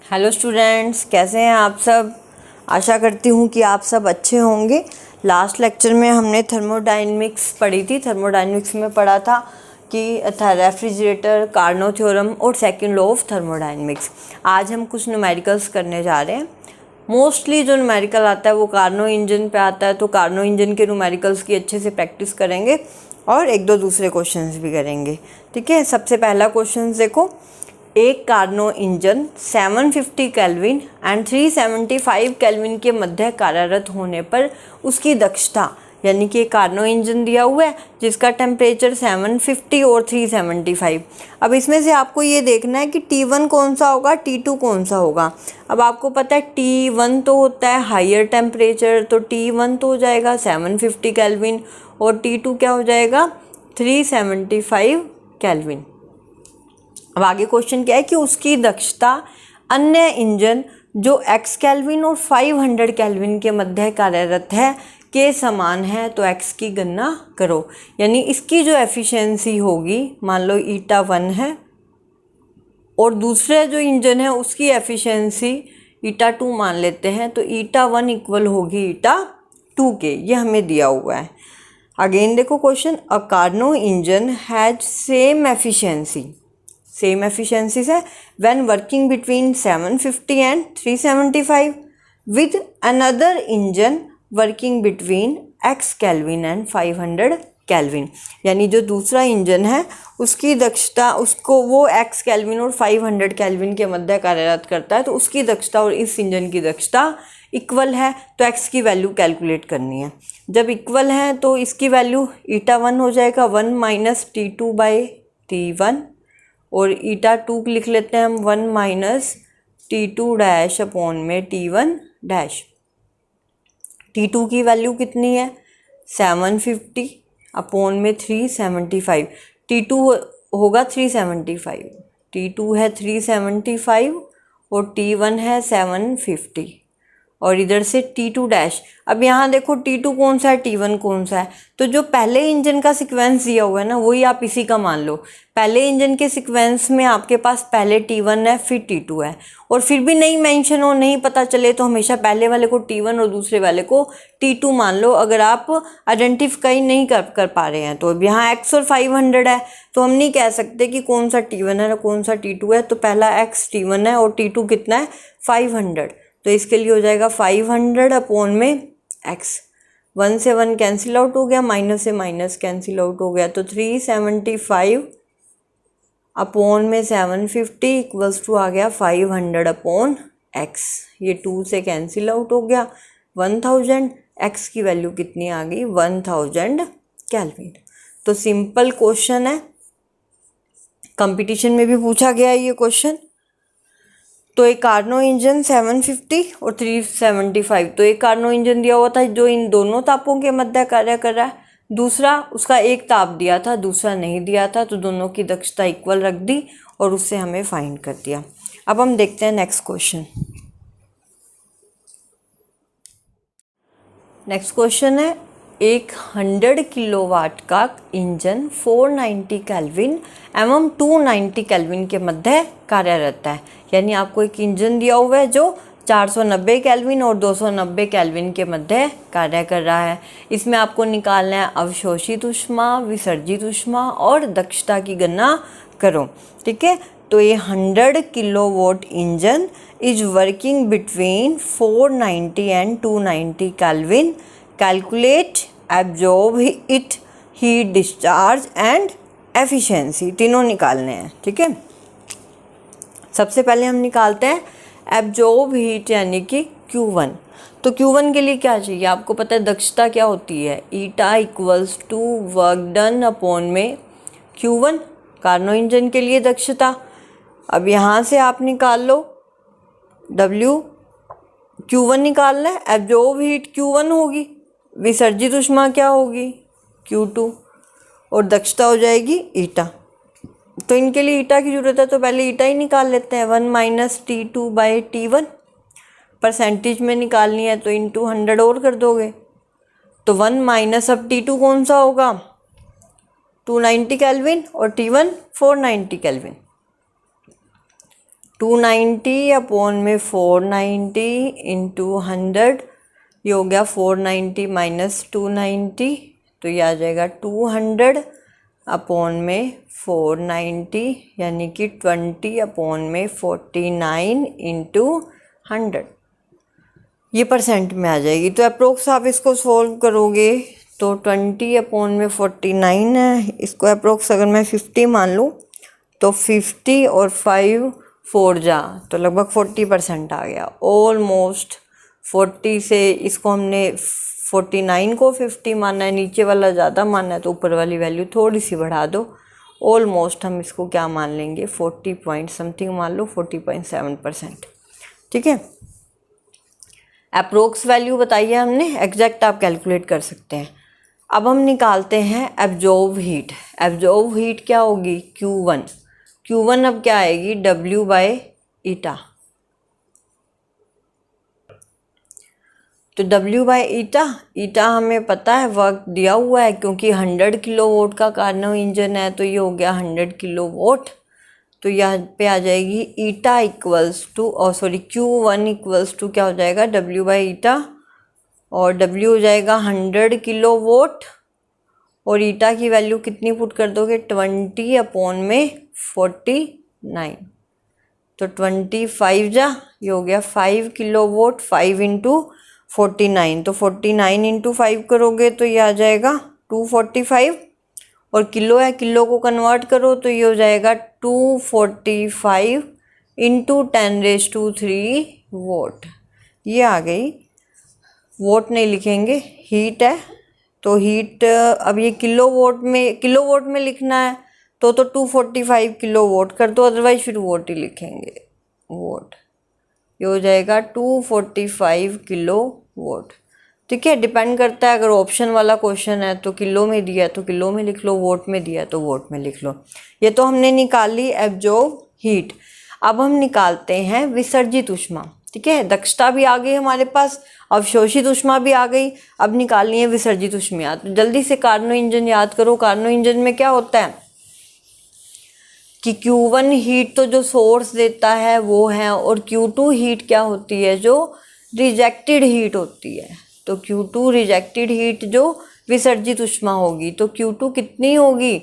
Hello students, कैसे हैं आप सब। आशा करती हूँ कि आप सब अच्छे होंगे। लास्ट लेक्चर में हमने थर्मोडायनेमिक्स पढ़ी थी। थर्मोडायनेमिक्स में पढ़ा था कि रेफ्रिजरेटर, कार्नोट थ्योरम और सेकंड लॉ ऑफ थर्मोडायनेमिक्स। आज हम कुछ न्यूमेरिकल्स करने जा रहे हैं। मोस्टली जो न्यूमेरिकल आता है वो कार्नो इंजन पे आता है, तो कार्नो इंजन के न्यूमेरिकल्स की अच्छे से प्रैक्टिस करेंगे और एक दो दूसरे क्वेश्चंस भी करेंगे। ठीक है, सबसे पहला क्वेश्चन देखो। एक Carnot engine 750 kelvin and 375 kelvin के मध्य कार्यरत होने पर उसकी दक्षता, यानी कि कार्नो इंजन दिया हुआ है जिसका टेम्परेचर 750 और 375। अब इसमें से आपको ये देखना है कि T1 कौन सा होगा, T2 कौन सा होगा। अब आपको पता है T1 तो होता है हायर टेम्परेचर, तो T1 तो हो जाएगा 750 केल्विन और T2 क्या हो जाएगा 375 केल्विन। अब आगे क्वेश्चन क्या है कि उसकी दक्षता अन्य इंजन जो x केल्विन और 500 केल्विन के मध्य कार्यरत है के समान है, तो x की गणना करो। यानी इसकी जो एफिशिएंसी होगी, मान लो ईटा 1 है और दूसरे जो इंजन है उसकी एफिशिएंसी ईटा 2 मान लेते हैं, तो ईटा 1 इक्वल होगी ईटा 2 के। ये हमें दिया हुआ है। अगेन देखो question, a Carnot engine has same efficiency है when working between 750 and 375 with another engine working between x Kelvin and 500 kelvin. यानी जो दूसरा इंजन है उसकी दक्षता, उसको वो x केल्विन और 500 केल्विन के मध्य कार्यरत करता है, तो उसकी दक्षता और इस इंजन की दक्षता इक्वल है, तो x की वैल्यू कैलकुलेट करनी है। जब इक्वल है तो इसकी वैल्यू ईटा 1 हो जाएगा 1 माइनस T2 बाई T1 और ईटा 2 लिख लेते हैं हम 1 माइनस T2 डैश अपॉन में T1 डैश। T2 की वैल्यू कितनी है 750 अपॉन में 375। T2 होगा 375, T2 है 375 और T1 है 750 और इधर से T2 डैश। अब यहाँ देखो T2 कौन सा है, T1 कौन सा है, तो जो पहले इंजन का सीक्वेंस दिया हुआ है ना वही आप इसी का मान लो। पहले इंजन के सीक्वेंस में आपके पास पहले T1 है फिर T2 है, और फिर भी नहीं मेंशन हो, नहीं पता चले, तो हमेशा पहले वाले को T1 और दूसरे वाले को T2 मान लो, अगर आप आइडेंटिफाई नहीं कर पा रहे हैं। तो अब यहाँ x और 500 है, तो हम नहीं कह सकते कि कौन सा T1 है कौन सा T2 है, तो पहला x T1 है और T2 कितना है 500, तो इसके लिए हो जाएगा 500 अपॉन में x। 1 से 1 कैंसिल आउट हो गया, माइनस से माइनस कैंसिल आउट हो गया, तो 375 अपॉन में 750 इक्वल्स टू आ गया 500 अपॉन x। ये 2 से कैंसिल आउट हो गया 1000, x की वैल्यू कितनी आ गई 1000 केल्विन। तो सिंपल क्वेश्चन है, कंपटीशन में भी पूछा गया है ये क्वेश्चन। तो एक कार्नो इंजन 750 और 375, तो एक कार्नो इंजन दिया हुआ था जो इन दोनों तापों के मध्य कार्य कर रहा है, दूसरा उसका एक ताप दिया था दूसरा नहीं दिया था, तो दोनों की दक्षता इक्वल रख दी और उससे हमें फाइंड कर दिया। अब हम देखते हैं नेक्स्ट क्वेश्चन। नेक्स्ट क्वेश्चन है, एक 100 किलोवाट का इंजन 490 केल्विन एवं 290 केल्विन के मध्य कार्यरत है। यानी आपको एक इंजन दिया हुआ है जो 490 केल्विन और 290 केल्विन के मध्य कार्य कर रहा है। इसमें आपको निकालना है अवशोषित ऊष्मा, विसर्जित ऊष्मा और दक्षता की गणना करो। ठीक है, तो ये 100 kilowatt engine is working between 490 and 290 kelvin. Calculate absorb it heat discharge and efficiency, तीनों निकालने हैं। ठीक है, सबसे पहले हम निकालते हैं एब्जॉर्ब हीट यानी कि Q1। तो Q1 के लिए क्या चाहिए, आपको पता है दक्षता क्या होती है, eta equals to work done upon में Q1, कार्नो इंजन के लिए दक्षता। अब यहाँ से आप निकाल लो W, Q1 निकालना है, एब्जॉर्ब हीट Q1 होगी, विसर्जित ऊष्मा क्या होगी Q2 और दक्षता हो जाएगी ईटा। तो इनके लिए ईटा की जरूरत है, तो पहले ईटा ही निकाल लेते हैं। 1 minus T2 by T1 percentage में निकालनी है तो इंटू 100 और कर दोगे, तो 1 माइनस अब T2 कौन सा होगा 290 केल्विन और T1 490 केल्विन। 290 अपॉन में 490 इंटू 100, ये हो गया 490 माइनस 290, तो ये आ जाएगा 200 अपॉन में 490 यानी कि 20 अपॉन में 49 इंटू 100, ये परसेंट में आ जाएगी। तो अप्रोक्स आप इसको सोल्व करोगे तो 20 अपॉन में 49 है, इसको अप्रोक्स अगर मैं 50 मान लूँ तो 50 और 5 4 जा तो लगभग 40% आ गया। ऑलमोस्ट 40 से इसको हमने 49 को 50 माना है, नीचे वाला ज़्यादा माना है तो ऊपर वाली वैल्यू थोड़ी सी बढ़ा दो। ऑलमोस्ट हम इसको क्या मान लेंगे 40 पॉइंट समथिंग मान लो, 40.7%। ठीक है, अप्रोक्स वैल्यू बताइए हमने, एग्जैक्ट आप कैलकुलेट कर सकते हैं। अब हम निकालते हैं एब्जॉर्ब हीट। एब्जॉर्ब हीट क्या होगी Q1। Q1 अब क्या आएगी W बाय ईटा, तो W बाय ईटा हमें पता है वर्क दिया हुआ है, क्योंकि 100 किलोवाट का कार्नो इंजन है तो ये हो गया 100 किलोवाट। तो यहाँ पे आ जाएगी eta equals to Q1 equals to क्या हो जाएगा W बाई ईटा, और W हो जाएगा 100 किलोवाट, और ईटा की वैल्यू कितनी पुट कर दोगे 20 अपॉन में 49, तो 25 जा, ये हो गया 5 किलोवाट, 5 इंटू 49, तो 49 इंटू 5 करोगे तो ये आ जाएगा 245, और किलो है, किलो को कन्वर्ट करो तो ये हो जाएगा 245 इंटू 10⁻³ वोट। ये आ गई, वोट नहीं लिखेंगे, हीट है तो हीट, अब ये किलोवाट में लिखना है तो 245 किलोवाट कर दो, अदरवाइज फिर वोट ही लिखेंगे, वोट। ये हो जाएगा 245 किलोवाट। ठीक है, डिपेंड करता है, अगर ऑप्शन वाला क्वेश्चन है तो किलो में दिया है तो किलो में लिख लो, वोट में दिया है तो वोट में लिख लो। ये तो हमने निकाल ली एब्जॉर्ब हीट। अब हम निकालते हैं विसर्जित ऊष्मा। ठीक है, दक्षता भी आ गई हमारे पास, अवशोषित ऊष्मा भी आ गई, अब निकालनी है विसर्जित ऊष्मा। तो जल्दी से कार्नो इंजन याद करो। कार्नो इंजन में क्या होता है कि Q1 हीट तो जो सोर्स देता है वो है, और Q2 हीट क्या होती है जो रिजेक्टेड हीट होती है। तो Q2 रिजेक्टेड हीट जो विसर्जित ऊष्मा होगी, तो Q2 कितनी होगी,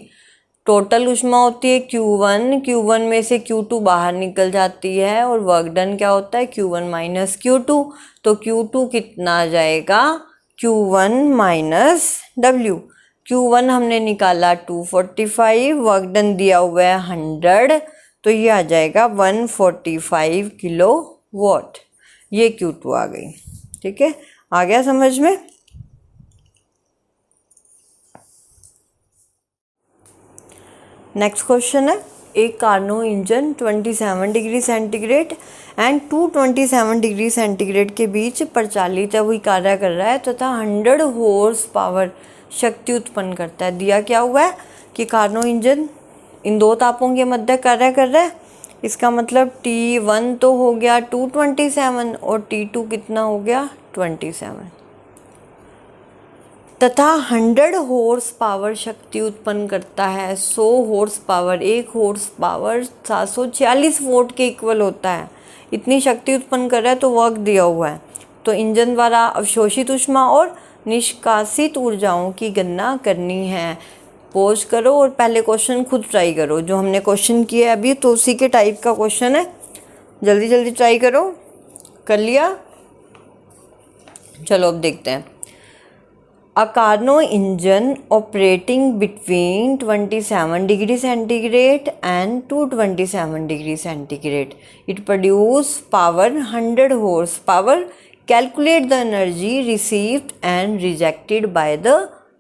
टोटल ऊष्मा होती है Q1 में से Q2 बाहर निकल जाती है, और वर्क डन क्या होता है Q1 माइनस Q2, तो Q2 कितना आ जाएगा Q1 माइनस W। Q1 हमने निकाला 245, वर्क डन दिया हुआ है 100, तो ये आ जाएगा 145 किलोवाट। ये Q2 आ गई। ठीक है, आ गया समझ में। नेक्स्ट क्वेश्चन है, एक Carnot engine 27 degree centigrade and 227 degree centigrade के बीच परिचालित है, वही कार्य कर रहा है तथा 100 हॉर्स पावर शक्ति उत्पन्न करता है। दिया क्या हुआ है कि कार्नो इंजन इन दो तापों के मध्य कार्य कर रहा है। इसका मतलब T1 तो हो गया 227 और T2 कितना हो गया 27, तथा 100 हॉर्स पावर शक्ति उत्पन्न करता है। 100 horse power, 1 horse power 746 vote के इक्वल होता है। इतनी शक्ति उत्पन्न कर रहा है तो वर्क दिया हुआ है। तो इंजन द्वारा अवशोषित ऊष्मा और निष्कासित ऊर्जाओं की गणना करनी है। पॉज करो और पहले क्वेश्चन खुद ट्राई करो, जो हमने क्वेश्चन किया अभी तो उसी के टाइप का क्वेश्चन है। जल्दी जल्दी ट्राई करो। कर लिया? चलो अब देखते हैं। A Carnot engine operating between 27 degree centigrade and 227 degree centigrade. It produces power 100 horsepower. Calculate the energy received and rejected by the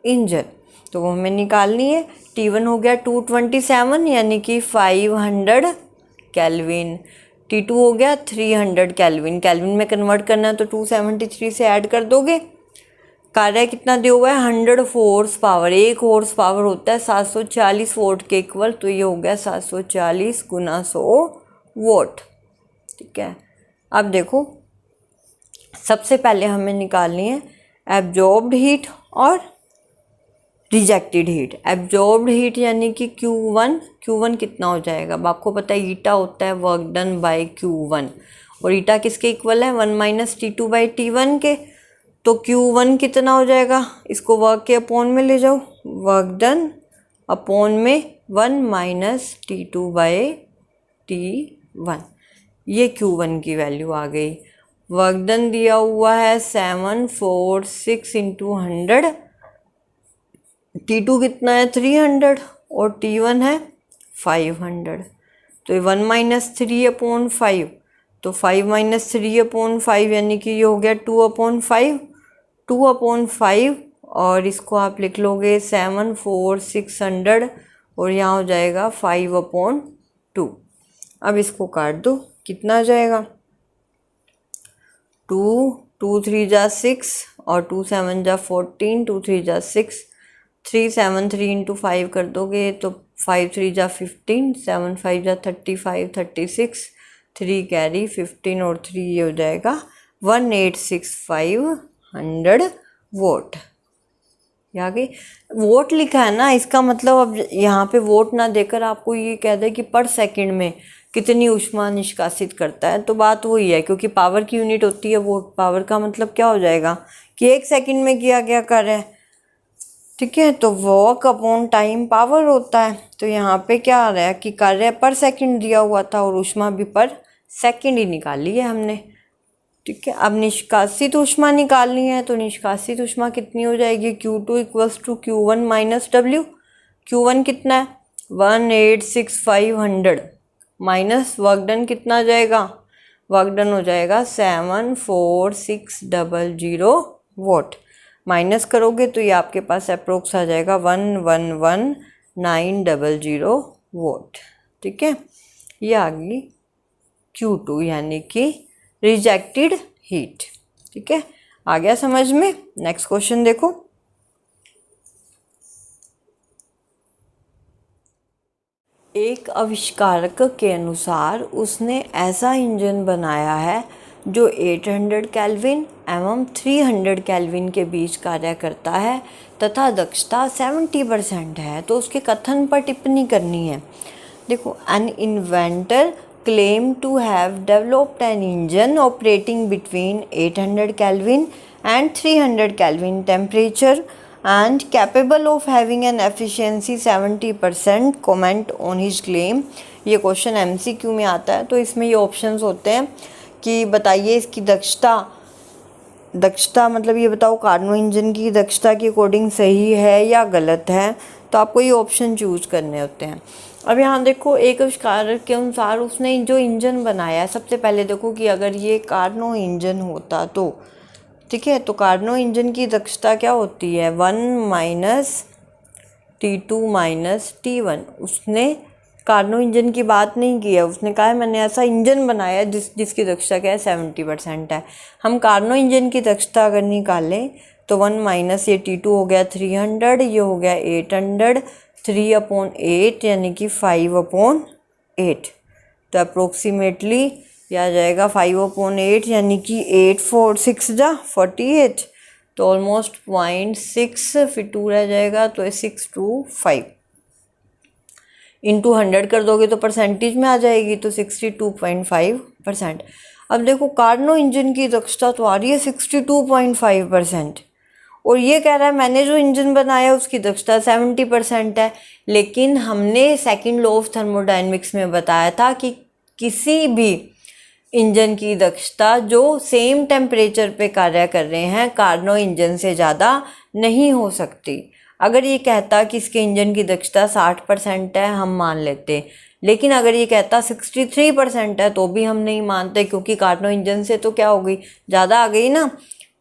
engine. तो वो हमें निकालनी है। T1 हो गया 227 यानी कि 500 केल्विन। T2 हो गया 300 केल्विन। केल्विन में कन्वर्ट करना है तो 273 से ऐड कर दोगे। कार्य कितना दिया हुआ है 100 हॉर्स पावर। 1 हॉर्स पावर होता है 740 वोट के इक्वल, तो ये हो गया 740 गुना 100 वोट। ठीक है, अब देखो सबसे पहले हमें निकालनी है एब्जॉर्ब्ड हीट और रिजेक्टेड हीट। एब्जॉर्ब्ड हीट यानी कि Q1 कितना हो जाएगा, अब आपको पता है ईटा होता है वर्क डन बाय Q1, और ईटा किसके इक्वल है 1 माइनस T2 बाई T1 के। तो Q1 कितना हो जाएगा, इसको वर्क के अपॉन में ले जाओ, वर्क डन अपॉन में 1 माइनस T2 बाई T1, ये Q1 की वैल्यू आ गई। वर्क डन दिया हुआ है 746 इंटू 100, T2 कितना है 300 और T1 है 500, तो 1 माइनस 3 अपॉन 5, तो 5 माइनस 3 अपॉन 5 यानी कि ये हो गया 2 अपॉन 5, 2 अपॉन 5, और इसको आप लिख लोगे 74600 और यहाँ हो जाएगा 5 अपॉन 2। अब इसको काट दो, कितना आ जाएगा 2 3 जा 6 और 2 7 जा 14, 2 3 जा 6, 3 7 3 इंटू 5 कर दोगे तो 5 3 जा 15, 7 5 जा 35 36, 3 कैरी 15 और 3 ये हो जाएगा 186500 वोट। यहाँ गई वोट लिखा है ना, इसका मतलब अब यहाँ पे वोट ना देकर आपको ये कह दे कि पर सेकंड में कितनी ऊष्मा निष्कासित करता है, तो बात वही है, क्योंकि पावर की यूनिट होती है वोट। पावर का मतलब क्या हो जाएगा कि 1 सेकंड में किया गया कार्य है, ठीक है, तो वर्क अपॉन टाइम पावर होता है। तो यहाँ पे क्या आ रहा है कि कार्य पर सेकंड दिया हुआ था और ऊष्मा भी पर सेकंड ही निकाली है हमने, ठीक है। अब निष्कासित ऊष्मा निकालनी है, तो निष्कासित ऊष्मा कितनी हो जाएगी, Q2 equals to Q1 minus W। Q1 कितना है 186500 माइनस वर्क डन कितना आ जाएगा, वर्क डन हो जाएगा 74600 वोट। माइनस करोगे तो ये आपके पास अप्रोक्स आ जाएगा 111900 वोट, ठीक है। ये आ गई Q2 यानी कि रिजेक्टेड हीट, ठीक है। आ गया समझ में। नेक्स्ट क्वेश्चन देखो, एक आविष्कारक के अनुसार उसने ऐसा इंजन बनाया है जो 800 केल्विन एवं 300 केल्विन के बीच कार्य करता है तथा दक्षता 70% है। तो उसके कथन पर टिप्पणी करनी है। देखो, N inventor claim to have developed an engine operating between 800 Kelvin and 300 Kelvin temperature and capable of having an efficiency 70%, comment on his claim। ये क्वेश्चन MCQ में आता है, तो इसमें ये ऑप्शंस होते हैं कि बताइए इसकी दक्षता मतलब ये बताओ कार्नो इंजन की दक्षता के अकॉर्डिंग सही है या गलत है, तो आपको ये ऑप्शन चूज करने होते हैं। अब यहाँ देखो, एक आविष्कारक के अनुसार उसने जो इंजन बनाया है, सबसे पहले देखो कि अगर ये कार्नो इंजन होता तो, ठीक है, तो कार्नो इंजन की दक्षता क्या होती है 1 माइनस T2 माइनस T1। उसने कार्नो इंजन की बात नहीं की है, उसने कहा है मैंने ऐसा इंजन बनाया है जिसकी दक्षता क्या है 70% है। हम कार्नो इंजन की दक्षता अगर निकालें तो 1 माइनस ये T2 हो गया 300, ये हो गया 800, 3 अपॉन 8 यानी कि 5 अपॉन 8, तो अप्रोक्सीमेटली यह आ जाएगा 5 अपॉन 8 यानी कि 8 4 6 जा 48, तो ऑलमोस्ट 0.6, फिर 2 रह जाएगा तो 625 इंटू 100 कर दोगे तो परसेंटेज में आ जाएगी, तो 62.5%। अब देखो कार्नो इंजन की दक्षता तो आ रही है 62.5% और ये कह रहा है मैंने जो इंजन बनाया उसकी दक्षता 70% है। लेकिन हमने सेकंड लॉ ऑफ थर्मोडायनेमिक्स में बताया था कि किसी भी इंजन की दक्षता जो सेम टेम्परेचर पे कार्य कर रहे हैं कार्नो इंजन से ज़्यादा नहीं हो सकती। अगर ये कहता कि इसके इंजन की दक्षता 60% है हम मान लेते, लेकिन अगर ये कहता 63% है तो भी हम नहीं मानते, क्योंकि कार्नो इंजन से तो क्या हो गई ज़्यादा आ गई ना,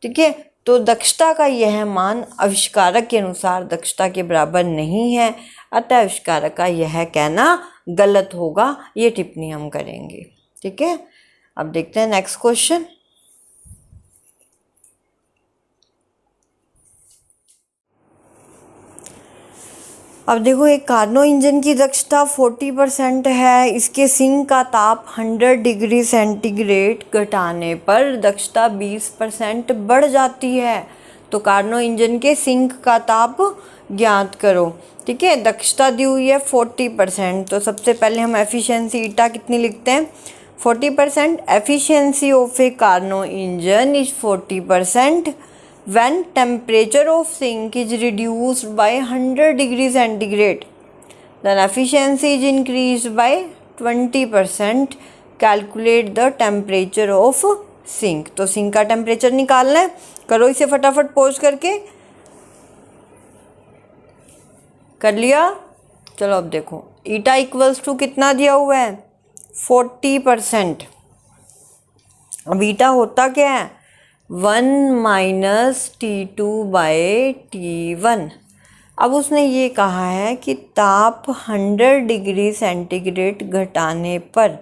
ठीक है। तो दक्षता का यह मान आविष्कारक के अनुसार दक्षता के बराबर नहीं है, अतः आविष्कारक का यह कहना गलत होगा। ये टिप्पणी हम करेंगे, ठीक है। अब देखते हैं नेक्स्ट क्वेश्चन। अब देखो, एक कार्नो इंजन की दक्षता 40% है, इसके सिंक का ताप 100 डिग्री सेंटीग्रेड घटाने पर दक्षता 20% बढ़ जाती है। तो कार्नो इंजन के सिंक का ताप ज्ञात करो। ठीक है, दक्षता दी हुई है 40%, तो सबसे पहले हम एफिशिएंसी ईटा कितनी लिखते हैं 40%। Efficiency of a Carnot engine is 40% when temperature of sink is reduced by 100 degree centigrade, then efficiency is increased by 20%। Calculate the temperature of sink. तो सिंक का टेम्परेचर निकालना है, करो इसे फटाफट पॉज करके। कर लिया? चलो अब देखो, ईटा इक्वल्स टू कितना दिया हुआ है 40%। अब ईटा होता क्या है 1 माइनस T2/T1। अब उसने ये कहा है कि ताप 100 डिग्री सेंटीग्रेड घटाने पर,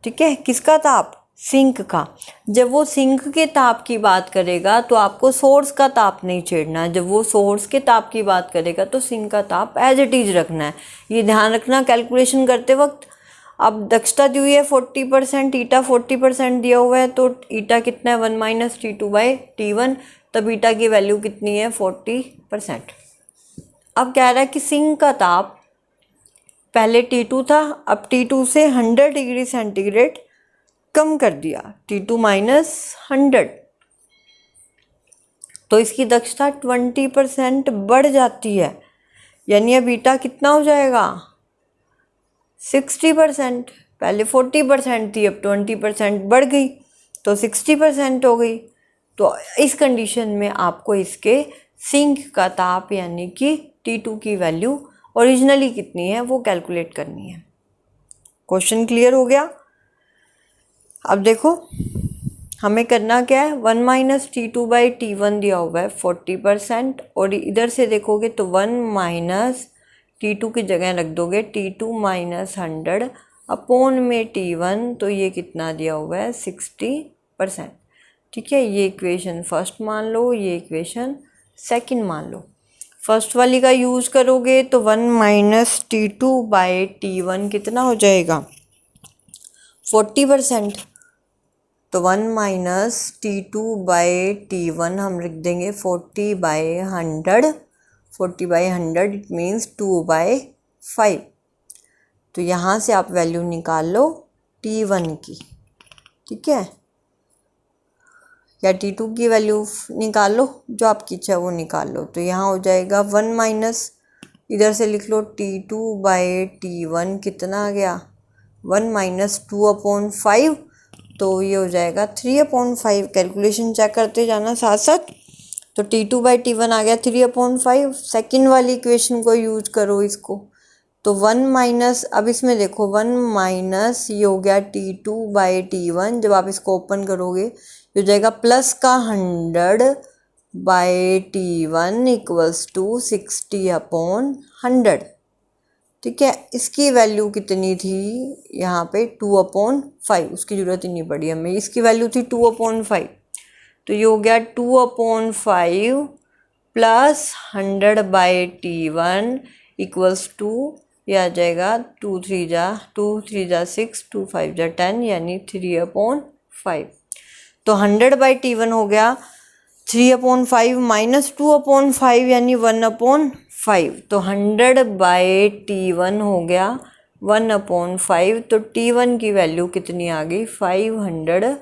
ठीक है, किसका ताप सिंक का। जब वो सिंक के ताप की बात करेगा तो आपको सोर्स का ताप नहीं छेड़ना है, जब वो सोर्स के ताप की बात करेगा तो सिंक का ताप एज इट इज़ रखना है। ये ध्यान रखना कैलकुलेशन करते वक्त। अब दक्षता दी हुई है 40%, ईटा 40% दिया हुआ है, तो ईटा कितना है 1 माइनस T2/T1, तब ईटा की वैल्यू कितनी है 40%। अब कह रहा है कि सिंक का ताप पहले T2 था, अब T2 से 100 डिग्री सेंटीग्रेड कम कर दिया, T2 माइनस 100, तो इसकी दक्षता 20% बढ़ जाती है। यानी अब ईटा कितना हो जाएगा 60%। पहले 40% थी, अब 20% बढ़ गई तो 60% हो गई। तो इस कंडीशन में आपको इसके सिंक का ताप यानी कि T2 की वैल्यू ओरिजिनली कितनी है वो कैलकुलेट करनी है। क्वेश्चन क्लियर हो गया? अब देखो हमें करना क्या है, 1 माइनस T2/T1 दिया हुआ है 40%, और इधर से देखोगे तो 1 माइनस T2 की जगह रख दोगे T2 माइनस 100 अपॉन में T1, तो ये कितना दिया हुआ है 60%। ठीक है, ये इक्वेशन फर्स्ट मान लो, ये इक्वेशन सेकंड मान लो। फर्स्ट वाली का यूज़ करोगे तो 1 माइनस T2/T1 कितना हो जाएगा 40%, तो 1 माइनस T2/T1 हम लिख देंगे 40/100। 40/100 इट मीन्स 2/5। तो यहाँ से आप वैल्यू निकाल लो T1 की, ठीक है, या T2 की वैल्यू निकाल लो, जो आपकी इच्छा है वो निकाल लो। तो यहाँ हो जाएगा 1 माइनस, इधर से लिख लो T2/T1 कितना आ गया 1 माइनस 2/5, तो ये हो जाएगा 3/5। कैलकुलेशन चेक करते जाना साथ साथ। तो T2/T1 आ गया 3/5। सेकंड वाली इक्वेशन को यूज करो इसको, तो 1 माइनस, अब इसमें देखो 1 माइनस ये हो गया T2/T1, जब आप इसको ओपन करोगे ये हो जाएगा प्लस का 100/T1 इक्वल्स टू 60/100। ठीक है, इसकी वैल्यू कितनी थी यहाँ पे 2/5, उसकी ज़रूरत ही नहीं पड़ी हमें, इसकी वैल्यू थी 2/5, तो ये हो गया 2/5 प्लस 100/T1 इक्वल्स टू, ये आ जाएगा 2 3 जा 6, 2 5 जा 10, यानी 3/5। तो 100/T1 हो गया 3/5 माइनस 2/5 यानी 1/5, तो 100/T1 हो गया 1/5, तो T1 की वैल्यू कितनी आ गई 500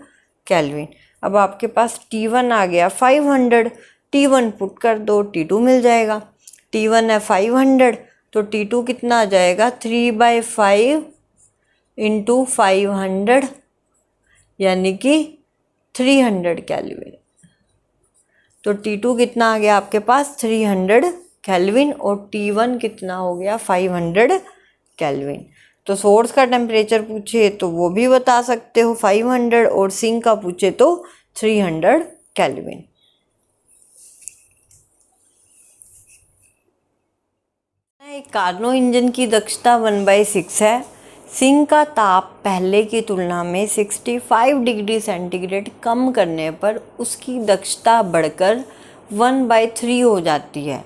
केल्विन। अब आपके पास T1 आ गया 500, T1 पुट कर दो, T2 मिल जाएगा। T1 है 500, तो T2 कितना आ जाएगा 3/5 इंटू 500, यानी कि 300 केल्विन। तो T2 कितना आ गया आपके पास 300 केल्विन, और T1 कितना हो गया 500 केल्विन। तो सोर्स का टेम्परेचर पूछे तो वो भी बता सकते हो 500, और सिंक का पूछे तो 300 केल्विन। एक कार्नो इंजन की दक्षता 1/6 है। सिंक का ताप पहले की तुलना में 65 डिग्री सेंटीग्रेड कम करने पर उसकी दक्षता बढ़कर 1/3 हो जाती है।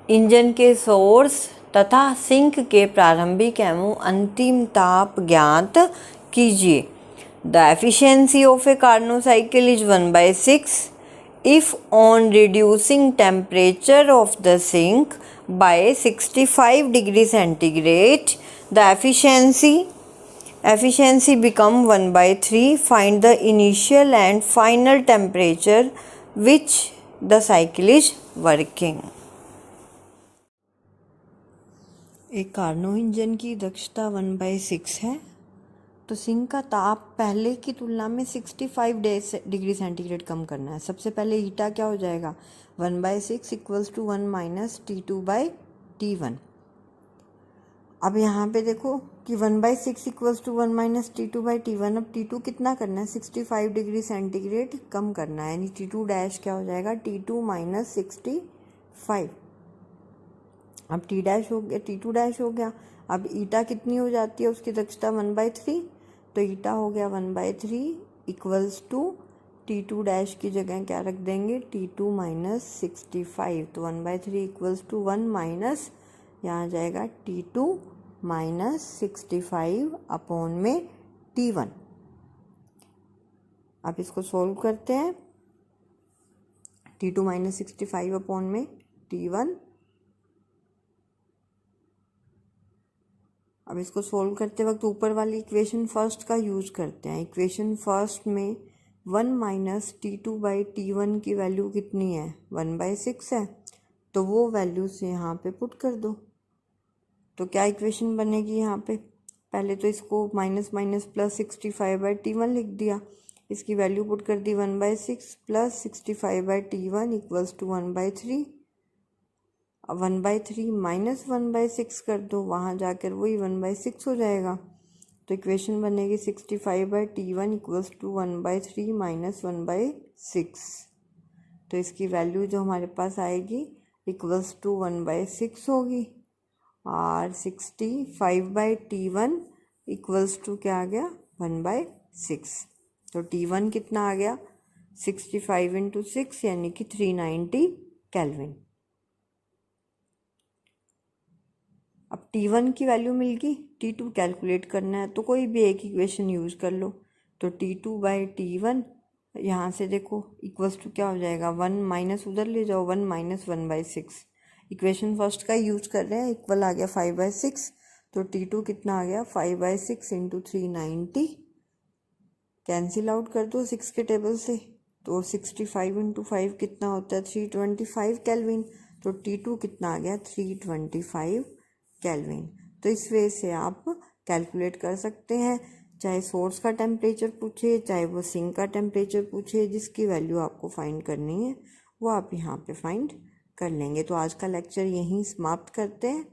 इंजन के सोर्स तथा सिंक के प्रारंभिक एवं अंतिम ताप ज्ञात कीजिए। The efficiency of a Carnot cycle is 1/6। if on reducing temperature of the sink by 65 degree centigrade, the efficiency become 1 by 3. Find the initial and final temperature which the cycle is working. एक Carnot engine की दक्षता 1/6 है, तो sink का ताप पहले की तुलना में 65 डिग्री सेंटीग्रेड कम करना है। सबसे पहले ईटा क्या हो जाएगा, 1/6 इक्वल्स टू 1 माइनस T2/T1। अब यहाँ पे देखो कि 1/6 इक्वल्स टू 1 माइनस T2/T1। अब T2 कितना करना है, 65 डिग्री सेंटीग्रेड कम करना है, यानी T2 डैश क्या हो जाएगा, T2 माइनस 65। अब T डैश हो गया, T2 डैश हो गया। अब ईटा कितनी हो जाती है, उसकी दक्षता 1/3, तो ईटा हो गया 1/3 इक्वल्स टू T2 डैश की जगह क्या रख देंगे, T2 माइनस 65। तो 1/3 इक्वल्स टू 1 माइनस, यहाँ जाएगा T2 माइनस 65 अपॉन में T1। अब इसको सोल्व करते हैं, T2 माइनस 65 अपॉन में T1। अब इसको सोल्व करते वक्त ऊपर वाली इक्वेशन फर्स्ट का यूज करते हैं। इक्वेशन फर्स्ट में 1 माइनस T2/T1 की वैल्यू कितनी है, 1/6 है, तो वो वैल्यू से यहाँ पे पुट कर दो। तो क्या इक्वेशन बनेगी यहाँ पे, पहले तो इसको माइनस माइनस प्लस 65/T1 लिख दिया, इसकी वैल्यू पुट कर दी 1/6 प्लस 65/T1 इक्वल्स टू 1/3। अब 1/3 माइनस 1/6 कर दो, वहाँ जाकर वही 1/6 हो जाएगा। तो इक्वेशन बनेगी 65/T1 इक्वल्स टू 1/3 माइनस 1/6। तो इसकी वैल्यू जो हमारे पास आएगी इक्वल्स टू 1/6 होगी, और 65/T1 इक्वल्स टू क्या आ गया, 1/6। तो T1 कितना आ गया, 65 इंटू 6 यानी कि 390 केल्विन। अब T1 की वैल्यू मिल गई, T2 कैलकुलेट करना है तो कोई भी एक इक्वेशन यूज़ कर लो। तो T2/T1 यहाँ से देखो इक्वल्स टू क्या हो जाएगा, 1 माइनस उधर ले जाओ, 1 माइनस 1/6। इक्वेशन फर्स्ट का यूज़ कर रहे हैं, इक्वल आ गया 5/6। तो T2 कितना आ गया, 5/6 इंटू 390, कैंसिल आउट कर दो 6 के टेबल से। तो 65 इंटू 5 कितना होता है, 325 केल्विन। तो T2 कितना आ गया, 325 केल्विन। तो इस वे से आप कैलकुलेट कर सकते हैं, चाहे सोर्स का टेम्परेचर पूछे, चाहे वो सिंक का टेम्परेचर पूछे, जिसकी वैल्यू आपको फाइंड करनी है वो आप यहाँ पे फाइंड कर लेंगे। तो आज का लेक्चर यहीं समाप्त करते हैं।